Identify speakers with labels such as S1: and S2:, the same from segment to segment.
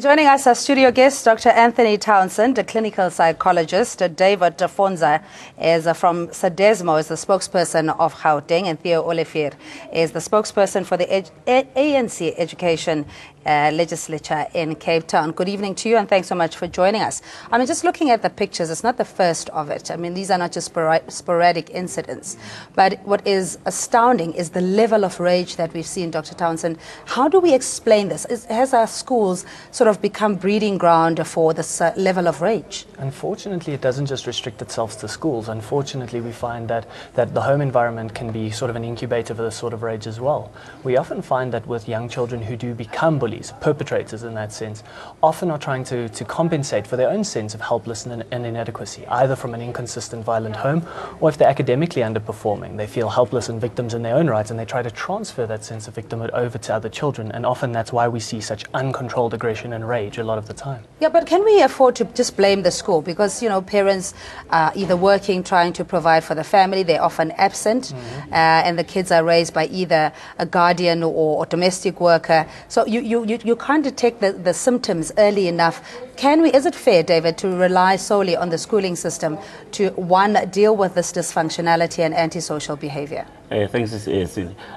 S1: Joining us as studio guest, Dr. Anthony Townsend, a clinical psychologist. David Fonza is from Sadesmo, is the spokesperson of Gauteng, and Theo Olivier is the spokesperson for the ANC Education Legislature in Cape Town. Good evening to you, and thanks so much for joining us. I mean, just looking at the pictures, it's not the first of it. I mean, these are not just sporadic incidents. But what is astounding is the level of rage that we've seen, Dr. Townsend. How do we explain this? Has our schools sort of become breeding ground for this level of rage?
S2: Unfortunately, it doesn't just restrict itself to schools. Unfortunately, we find that the home environment can be sort of an incubator for this sort of rage as well. We often find that with young children who do become bullies, perpetrators in that sense, often are trying to compensate for their own sense of helplessness and inadequacy, either from an inconsistent violent home, or if they're academically underperforming, they feel helpless and victims in their own rights, and they try to transfer that sense of victimhood over to other children. And often that's why we see such uncontrolled aggression and rage a lot of the time.
S1: Yeah, but can we afford to just blame the school? Because, you know, parents are either working, trying to provide for the family, they're often absent, and the kids are raised by either a guardian or domestic worker. So you can't detect the symptoms early enough. Is it fair, David, to rely solely on the schooling system to, one, deal with this dysfunctionality and antisocial behavior?
S3: Thanks.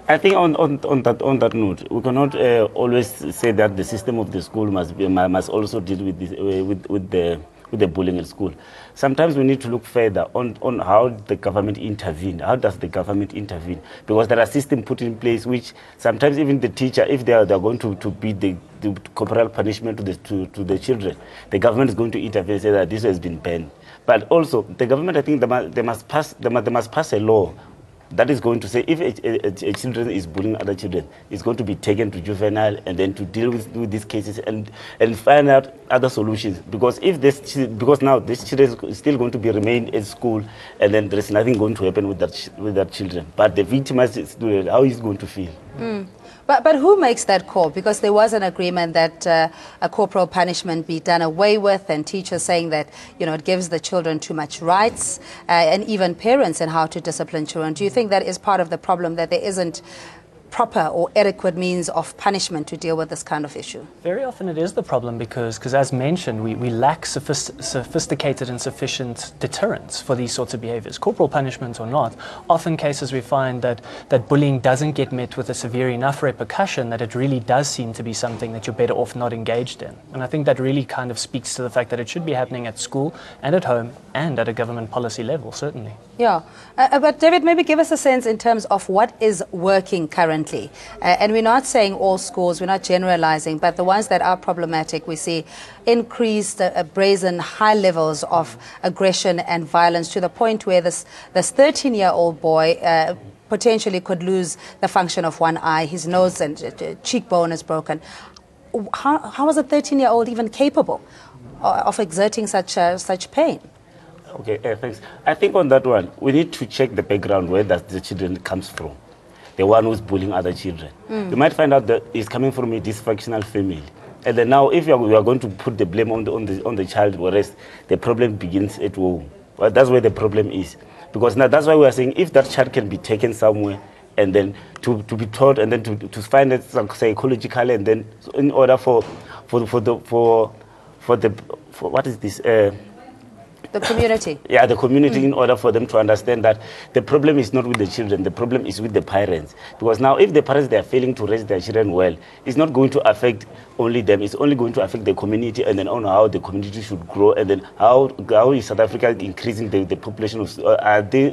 S3: I think on that note, we cannot always say that the system of the school must also deal with this, with the bullying at school. Sometimes we need to look further on how the government intervene. How does the government intervene? Because there are systems put in place which sometimes even the teacher, if they are going to beat the corporal punishment to the children, the government is going to intervene and say that this has been banned. But also the government, I think they must pass a law that is going to say if a children is bullying other children, it's going to be taken to juvenile and then to deal with these cases and find out other solutions. Because because now this children is still going to be remain at school, and then there is nothing going to happen with that children. But the victimized student, how is going to feel?
S1: But who makes that call? Because there was an agreement that a corporal punishment be done away with, and teachers saying that, you know, it gives the children too much rights, and even parents in how to discipline children. Do you think that is part of the problem, that there isn't proper or adequate means of punishment to deal with this kind of issue?
S2: Very often it is the problem because as mentioned, we lack sophisticated and sufficient deterrents for these sorts of behaviors, corporal punishment or not. Often cases we find that bullying doesn't get met with a severe enough repercussion that it really does seem to be something that you're better off not engaged in. And I think that really kind of speaks to the fact that it should be happening at school and at home and at a government policy level, certainly.
S1: Yeah, but David, maybe give us a sense in terms of what is working currently. And we're not saying all schools, we're not generalizing, but the ones that are problematic, we see increased brazen high levels of aggression and violence, to the point where this 13-year-old boy potentially could lose the function of one eye, his nose and cheekbone is broken. How is a 13-year-old even capable of exerting such pain?
S3: Okay, thanks. I think on that one, we need to check the background where that the children comes from. The one who's bullying other children. You might find out that it's coming from a dysfunctional family. And then now, if we are going to put the blame on the child, whereas the problem begins at home. Well, that's where the problem is. Because now that's why we are saying if that child can be taken somewhere and then to be taught and then to find it psychologically, and then in order for what is this?
S1: The community.
S3: Yeah, the community, in order for them to understand that the problem is not with the children, the problem is with the parents. Because now if the parents, they are failing to raise their children well, it's not going to affect only them, it's only going to affect the community, and then on how the community should grow, and then how is South Africa increasing the population of,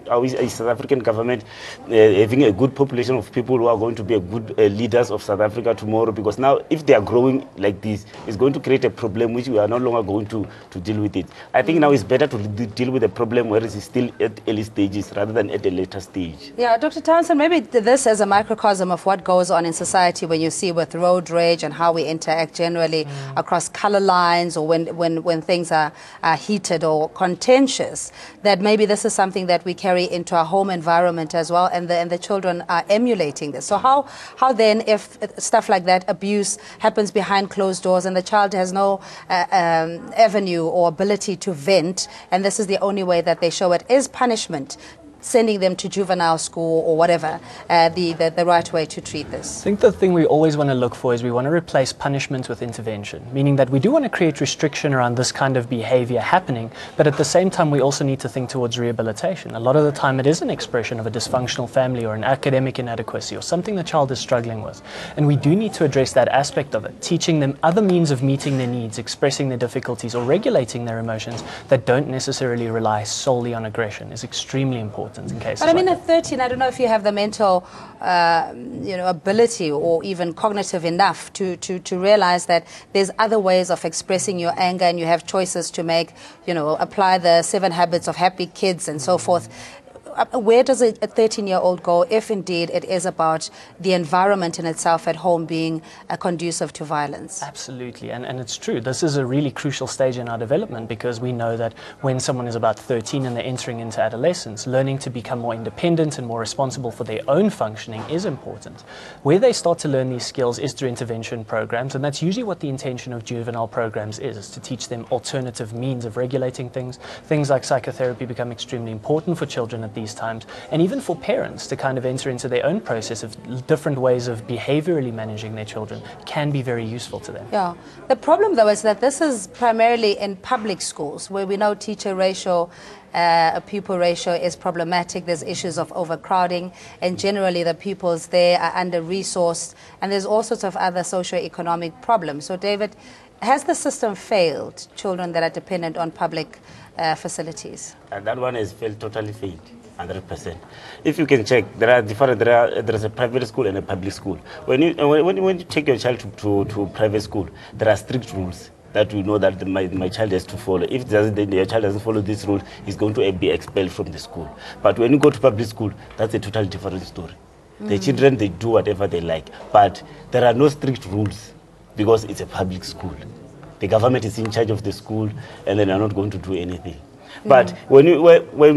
S3: how is South African government having a good population of people who are going to be a good leaders of South Africa tomorrow. Because now if they are growing like this, it's going to create a problem which we are no longer going to deal with it. I think now it's better to deal with the problem where it's still at early stages rather than at a later stage.
S1: Yeah, Dr. Townsend, maybe this as a microcosm of what goes on in society when you see with road rage and how we interact generally across color lines, or when things are heated or contentious, that maybe this is something that we carry into our home environment as well, and the children are emulating this. So how then, if stuff like that, abuse happens behind closed doors and the child has no avenue or ability to vent, and this is the only way that they show it, is punishment sending them to juvenile school or whatever the right way to treat this?
S2: I think the thing we always want to look for is we want to replace punishment with intervention, meaning that we do want to create restriction around this kind of behavior happening, but at the same time we also need to think towards rehabilitation. A lot of the time it is an expression of a dysfunctional family or an academic inadequacy or something the child is struggling with, and we do need to address that aspect of it, teaching them other means of meeting their needs, expressing their difficulties or regulating their emotions that don't necessarily rely solely on aggression is extremely important in cases
S1: But I mean,
S2: like
S1: at 13, I don't know if you have the mental, ability or even cognitive enough to realize that there's other ways of expressing your anger, and you have choices to make. Apply the 7 habits of happy kids and so forth. Where does a 13-year-old go if indeed it is about the environment in itself at home being conducive to violence?
S2: Absolutely, and it's true. This is a really crucial stage in our development, because we know that when someone is about 13 and they're entering into adolescence, learning to become more independent and more responsible for their own functioning is important. Where they start to learn these skills is through intervention programs, and that's usually what the intention of juvenile programs is to teach them alternative means of regulating things. Things like psychotherapy become extremely important for children at these times, and even for parents to kind of enter into their own process of different ways of behaviorally managing their children can be very useful to them.
S1: Yeah. The problem, though, is that this is primarily in public schools, where we know teacher ratio, pupil ratio is problematic. There's issues of overcrowding, and generally the pupils there are under-resourced, and there's all sorts of other socio-economic problems. So, David, has the system failed children that are dependent on public facilities?
S3: And that one has totally failed. 100%. If you can check, there is a private school and a public school. When you take your child to private school, there are strict rules that we know that my child has to follow. If your child doesn't follow this rule, he's going to be expelled from the school. But when you go to public school, that's a totally different story. The children, they do whatever they like, but there are no strict rules because it's a public school. The government is in charge of the school, and then they're not going to do anything. But when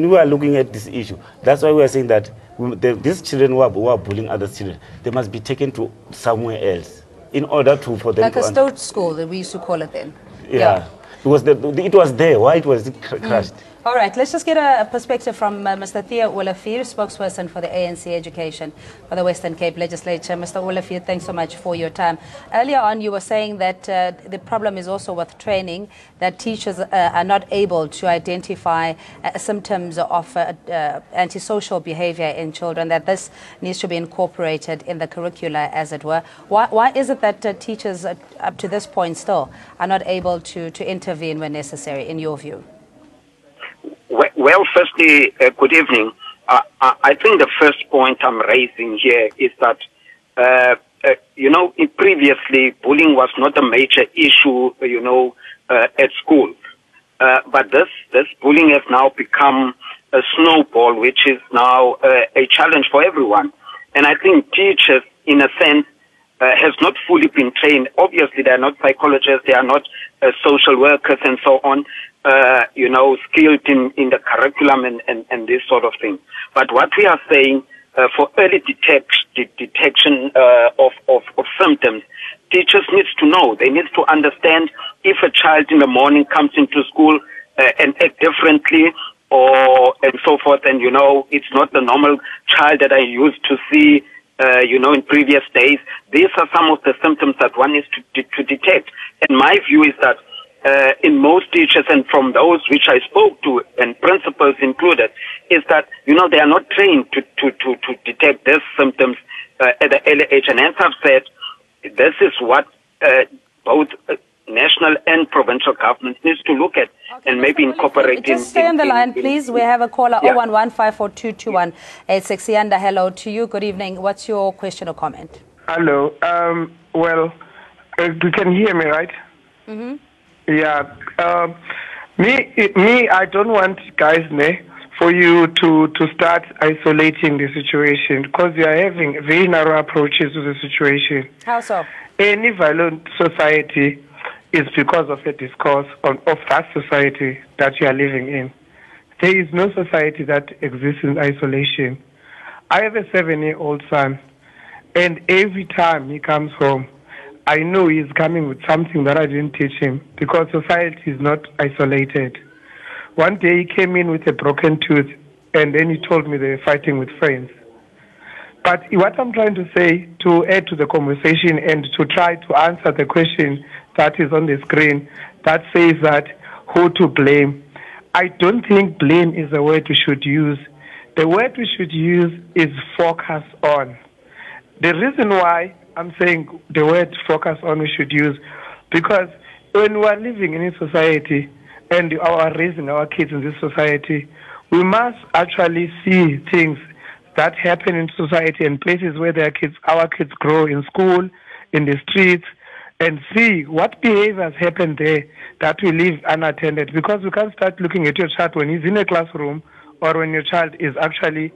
S3: we are looking at this issue, that's why we are saying that these children who are bullying other children, they must be taken to somewhere else in order for them
S1: like
S3: to...
S1: a Stoat school, that we used to call it then.
S3: Yeah. Because it was there. Why it was crushed?
S1: All right, let's just get a perspective from Mr. Theo Olafir, spokesperson for the ANC Education for the Western Cape Legislature. Mr. Olafir, thanks so much for your time. Earlier on, you were saying that the problem is also with training, that teachers are not able to identify symptoms of antisocial behavior in children, that this needs to be incorporated in the curricula, as it were. Why is it that teachers, up to this point still, are not able to intervene when necessary, in your view?
S4: Well, firstly, good evening. I think the first point I'm raising here is that, previously bullying was not a major issue, at school. But this bullying has now become a snowball, which is now a challenge for everyone. And I think teachers, in a sense, has not fully been trained. Obviously, they are not psychologists, they are not social workers and so on, skilled in the curriculum and this sort of thing. But what we are saying, for early detection of symptoms, teachers need to know. They need to understand if a child in the morning comes into school and act differently and so forth, and, it's not the normal child that I used to see in previous days. These are some of the symptoms that one needs to detect. And my view is that in most teachers, and from those which I spoke to, and principals included, is that, they are not trained to detect these symptoms at the early age. And as I've said, this is what both national and provincial governments needs to look at, and maybe incorporate.
S1: Just stay on the line, please. We have a caller, 011-542-2186. Yanda, hello to you. Good evening. What's your question or comment?
S5: Hello. You can hear me, right?
S1: Mm-hmm.
S5: Yeah. Me, I don't want, guys, for you to start isolating the situation, because you are having very narrow approaches to the situation.
S1: How so?
S5: Any violent society is because of a discourse of that society that you are living in. There is no society that exists in isolation. I have a 7-year-old son, and every time he comes home, I know he's coming with something that I didn't teach him, because society is not isolated. One day he came in with a broken tooth, and then he told me they were fighting with friends. But what I'm trying to say, to add to the conversation and to try to answer the question that is on the screen that says that who to blame, I don't think blame is the word we should use. The word we should use is focus on. The reason why I'm saying the word focus on we should use, because when we are living in a society and we are raising our kids in this society, we must actually see things that happen in society and places where our kids grow, in school, in the streets, and see what behaviors happen there that we leave unattended. Because we can't start looking at your child when he's in a classroom or when your child is actually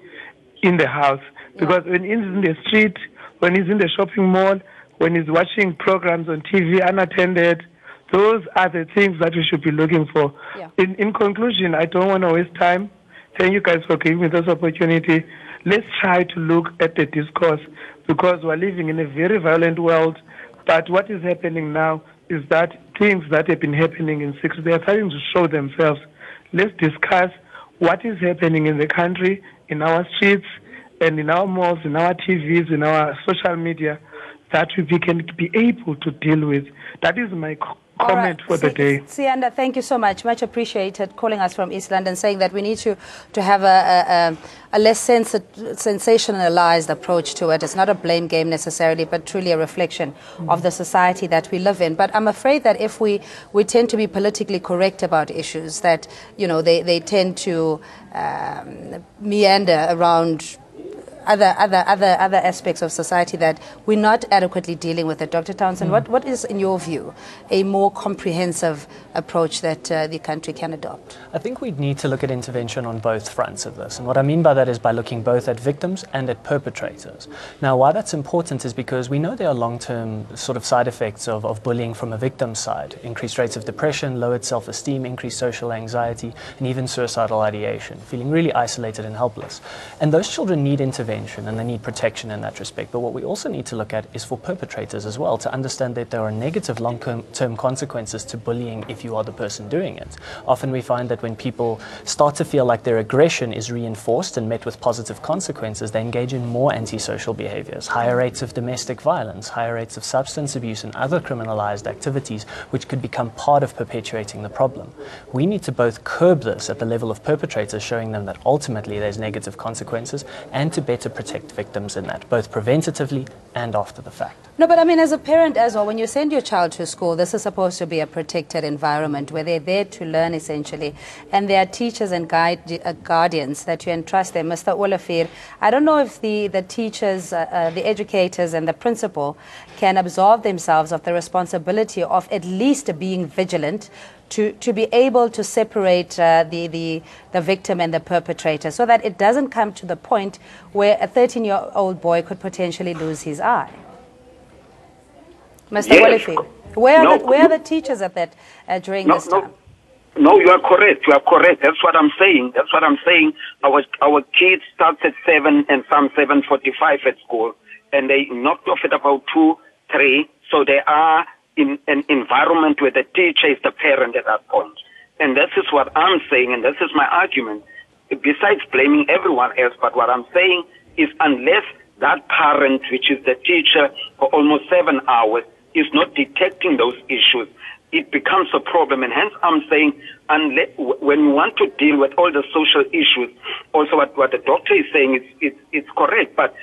S5: in the house. Because when he's in the street, when he's in the shopping mall, when he's watching programs on TV unattended, those are the things that we should be looking for.
S1: Yeah.
S5: In conclusion, I don't want to waste time. Thank you guys for giving me this opportunity. Let's try to look at the discourse, because we're living in a very violent world. But what is happening now is that things that have been happening in 60s, they are starting to show themselves. Let's discuss what is happening in the country, in our streets, and in our malls, in our TVs, in our social media, that we can be able to deal with. That is my comment for the day.
S1: Sianda, thank you so much. Much appreciated, calling us from East London, saying that we need to have a less sensationalized approach to it. It's not a blame game necessarily, but truly a reflection of the society that we live in. But I'm afraid that if we tend to be politically correct about issues, that, you know, they tend to meander around other aspects of society that we're not adequately dealing with it. Dr. Townsend, what is, in your view, a more comprehensive approach that the country can adopt?
S2: I think we need to look at intervention on both fronts of this. And what I mean by that is by looking both at victims and at perpetrators. Now, why that's important is because we know there are long-term sort of side effects of bullying from a victim's side. Increased rates of depression, lowered self-esteem, increased social anxiety, and even suicidal ideation, feeling really isolated and helpless. And those children need intervention and they need protection in that respect. But what we also need to look at is for perpetrators as well, to understand that there are negative long-term consequences to bullying if you are the person doing it. Often we find that when people start to feel like their aggression is reinforced and met with positive consequences, they engage in more antisocial behaviors, higher rates of domestic violence, higher rates of substance abuse and other criminalized activities, which could become part of perpetuating the problem. We need to both curb this at the level of perpetrators, showing them that ultimately there's negative consequences, and to better protect victims in that, both preventatively and after the fact.
S1: No, but I mean, as a parent as well, when you send your child to school, this is supposed to be a protected environment where they're there to learn, essentially. And there are teachers and guardians that you entrust them. Mr. Olafir, I don't know if the teachers, the educators and the principal can absolve themselves of the responsibility of at least being vigilant to be able to separate the victim and the perpetrator, so that it doesn't come to the point where a 13-year-old boy could potentially lose his eye. Mr. Wolefin, where are the teachers at that during this time?
S4: No, you are correct. You are correct. That's what I'm saying. That's what I'm saying. Our kids start at 7 and some 7:45 at school, and they knocked off at about 2, 3. So they are in an environment where the teacher is the parent at that point. And this is what I'm saying, and this is my argument. Besides blaming everyone else, but what I'm saying is unless that parent, which is the teacher for almost 7 hours, is not detecting those issues, it becomes a problem. And hence I'm saying, unless, when you want to deal with all the social issues, also what the doctor is saying, it's correct, but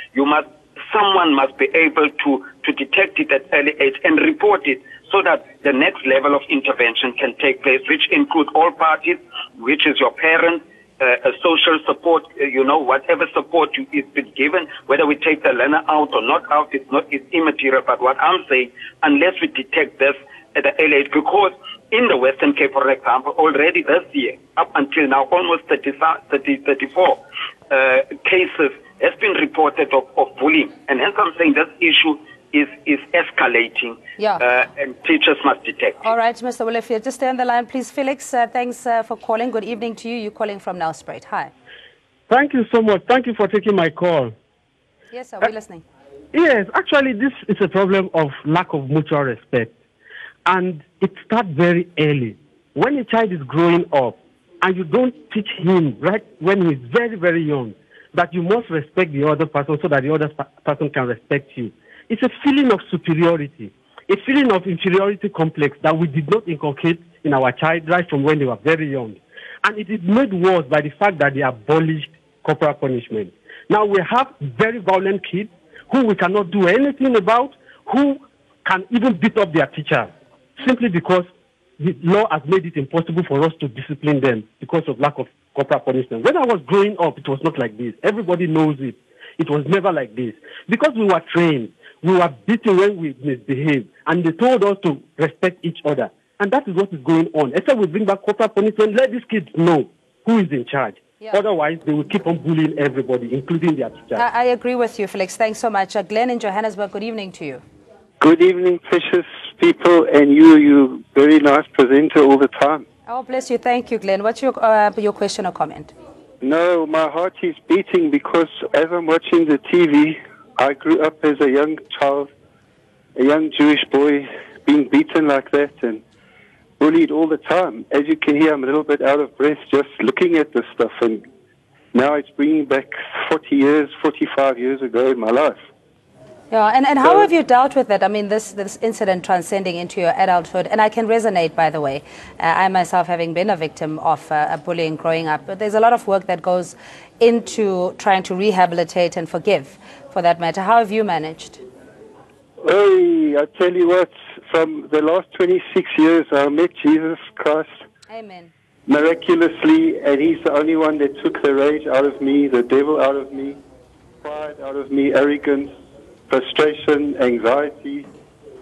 S4: someone must be able to detect it at early age and report it, so that the next level of intervention can take place, which includes all parties, which is your parents, a social support, whatever support is been given, whether we take the learner out or not out, it's immaterial. But what I'm saying, unless we detect this at the early age, because in the Western Cape, for example, already this year, up until now, almost 34 cases has been reported of bullying. And hence I'm saying this issue is escalating, and teachers must detect.
S1: All right, Mr. Wolefin, just stay on the line, please. Felix, thanks for calling. Good evening to you. You're calling from Nelspruit. Hi.
S6: Thank you so much. Thank you for taking my call.
S1: Yes, sir. We're listening.
S6: Yes, actually, this is a problem of lack of mutual respect. And it starts very early. When a child is growing up, and you don't teach him right when he's very, very young that you must respect the other person so that the other person can respect you, it's a feeling of superiority, a feeling of inferiority complex that we did not inculcate in our child right from when they were very young. And it is made worse by the fact that they abolished corporal punishment. Now we have very violent kids who we cannot do anything about, who can even beat up their teacher simply because the law has made it impossible for us to discipline them because of lack of corporal punishment. When I was growing up, it was not like this. Everybody knows it. It was never like this. Because we were trained, we were beaten when we misbehaved, and they told us to respect each other. And that is what is going on. Except we bring back corporal punishment, let these kids know who is in charge. Yeah. Otherwise, they will keep on bullying everybody, including their teachers.
S1: I agree with you, Felix. Thanks so much. Glenn in Johannesburg, good evening to you.
S7: Good evening, precious people, and you very nice presenter all the time.
S1: Oh, bless you. Thank you, Glenn. What's your question or comment?
S7: No, my heart is beating because as I'm watching the TV, I grew up as a young child, a young Jewish boy, being beaten like that and bullied all the time. As you can hear, I'm a little bit out of breath just looking at this stuff, and now it's bringing back 40 years, 45 years ago in my life.
S1: Yeah, and how have you dealt with that? I mean, this incident transcending into your adulthood, and I can resonate, by the way. I myself, having been a victim of bullying growing up, but there's a lot of work that goes into trying to rehabilitate and forgive, for that matter. How have you managed?
S7: Hey, I tell you what, from the last 26 years, I met Jesus Christ.
S1: Amen.
S7: Miraculously, and he's the only one that took the rage out of me, the devil out of me, pride out of me, arrogance, frustration, anxiety.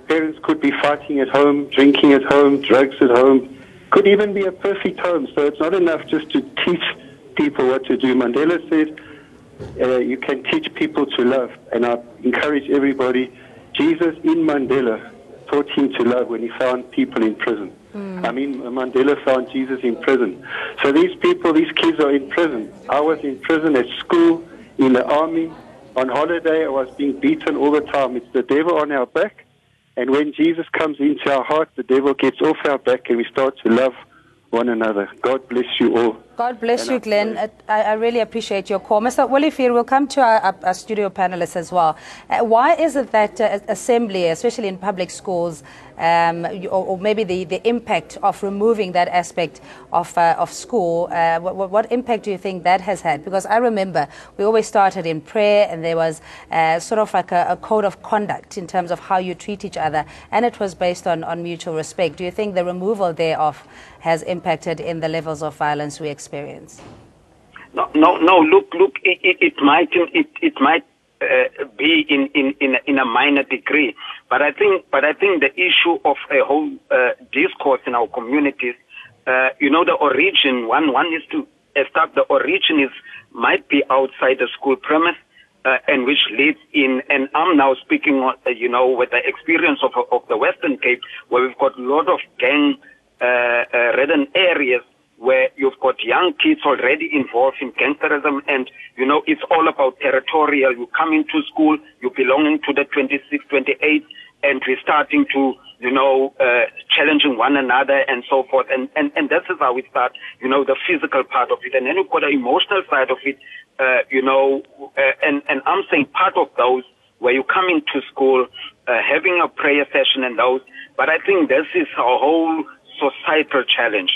S7: Parents could be fighting at home, drinking at home, drugs at home. Could even be a perfect home. So it's not enough just to teach people what to do. Mandela said you can teach people to love. And I encourage everybody, Jesus in Mandela taught him to love when he found people in prison. I mean, Mandela found Jesus in prison. So these people, these kids are in prison. I was in prison at school, in the army. On holiday, I was being beaten all the time. It's the devil on our back. And when Jesus comes into our heart, the devil gets off our back and we start to love one another. God bless you all.
S1: God bless you, Glenn. I really appreciate your call. Mr. Olivier, we'll come to our studio panelists as well. Why is it that assembly, especially in public schools, or maybe the impact of removing that aspect of school, what impact do you think that has had? Because I remember we always started in prayer, and there was sort of like a code of conduct in terms of how you treat each other, and it was based on mutual respect. Do you think the removal thereof has impacted in the levels of violence we experience?
S4: No. Look. It might be in a minor degree, but I think the issue of a whole discourse in our communities, the origin. One is to establish the origin might be outside the school premise, and which leads in. And I'm now speaking, with the experience of the Western Cape, where we've got a lot of gang-ridden areas, where you've got young kids already involved in gangsterism, and, it's all about territorial. You come into school, you belonging to the 26, 28, and we're starting to, challenging one another and so forth. And this is how we start, the physical part of it. And then you've got the emotional side of it, and I'm saying part of those where you come into school, having a prayer session and those. But I think this is a whole societal challenge.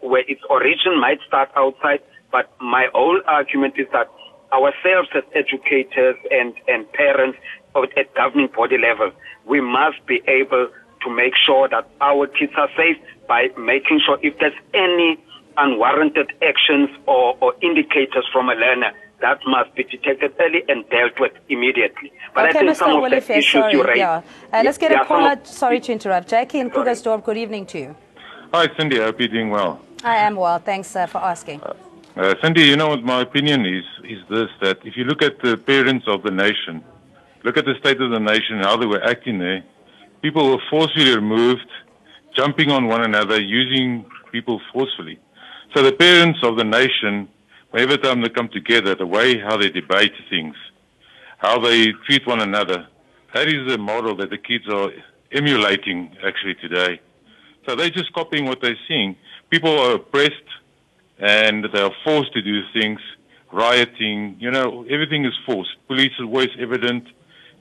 S4: Where its origin might start outside, but my whole argument is that ourselves as educators and parents at governing body level, we must be able to make sure that our kids are safe by making sure if there's any unwarranted actions or indicators from a learner, that must be detected early and dealt with immediately. But
S1: okay,
S4: I think
S1: Mr.
S4: some of the issues you raised...
S1: Yeah. Let's get a caller. Sorry to interrupt. Jackie in Krugersdorp, good evening to you.
S8: Hi, Cindy. I hope you're doing well.
S1: I am well. Thanks for asking.
S8: Cindy, what my opinion is this, that if you look at the parents of the nation, look at the state of the nation, how they were acting there, people were forcefully removed, jumping on one another, using people forcefully. So the parents of the nation, every time they come together, the way how they debate things, how they treat one another, that is the model that the kids are emulating actually today. So they're just copying what they're seeing. People are oppressed, and they are forced to do things, rioting, everything is forced. Police is always evident.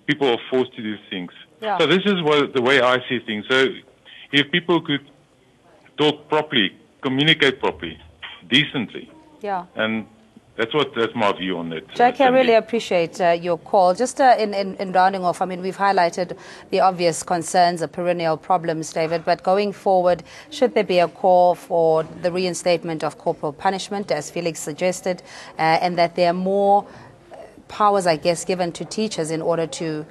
S8: People are forced to do things.
S1: Yeah.
S8: So this is the way I see things. So if people could talk properly, communicate properly, decently,
S1: Yeah.
S8: and that's my view on it.
S1: Jackie, I really appreciate your call. Just in rounding off, I mean, we've highlighted the obvious concerns, the perennial problems, David, but going forward, should there be a call for the reinstatement of corporal punishment, as Felix suggested, and that there are more powers, I guess, given to teachers in order to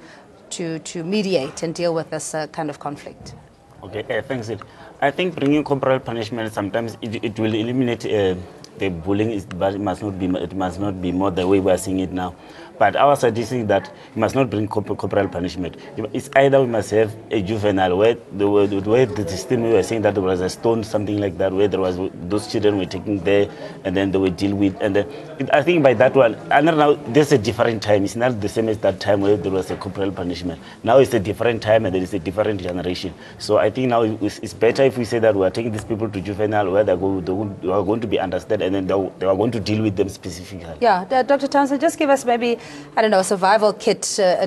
S1: mediate and deal with this kind of conflict?
S3: Okay, thanks. I think bringing corporal punishment, sometimes it will eliminate the bullying, but it must not be more the way we are seeing it now. But our suggestion is that we must not bring corporal punishment. It's either we must have a juvenile where the system we were saying that there was a stone, something like that, where there was those children were taken there and then they were dealt with. And then I think by that one, and now there's a different time. It's not the same as that time where there was a corporal punishment. Now it's a different time and there is a different generation. So I think now it's better if we say that we are taking these people to juvenile where they are going to be understood and then they are going to deal with them specifically.
S1: Yeah, Dr. Townsend, just give us maybe, I don't know, a survival kit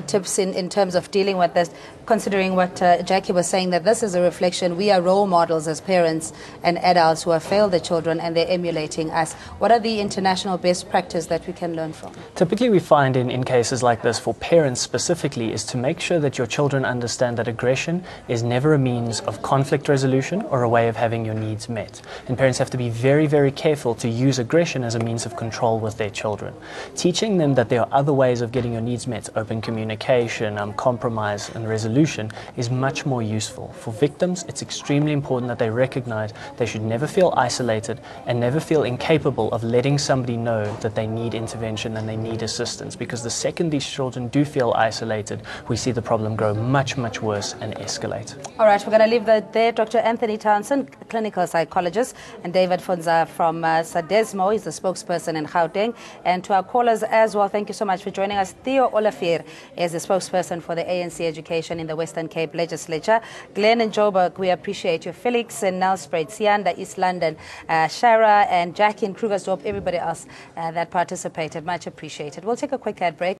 S1: tips in terms of dealing with this, considering what Jackie was saying, that this is a reflection. We are role models as parents and adults who have failed their children and they're emulating us. What are the international best practices that we can learn from?
S2: Typically we find in cases like this, for parents specifically, is to make sure that your children understand that aggression is never a means of conflict resolution or a way of having your needs met. And parents have to be very, very careful to use aggression as a means of control with their children. Teaching them that there are other ways of getting your needs met, open communication, compromise and resolution, is much more useful. For victims, it's extremely important that they recognize they should never feel isolated and never feel incapable of letting somebody know that they need intervention and they need assistance, because the second these children do feel isolated, we see the problem grow much, much worse and escalate.
S1: All right, we're going to leave that there. Dr. Anthony Townsend, clinical psychologist, and David Fonza from Sadesmo, he's the spokesperson in Gauteng. And to our callers as well, thank you so much for joining us. Theo Olivier is the spokesperson for the ANC Education in the Western Cape Legislature. Glenn and Joburg, we appreciate you. Felix and Nelspruit, Sianda, East London, Shara and Jackie in Krugersdorp, everybody else that participated, much appreciated. We'll take a quick ad break.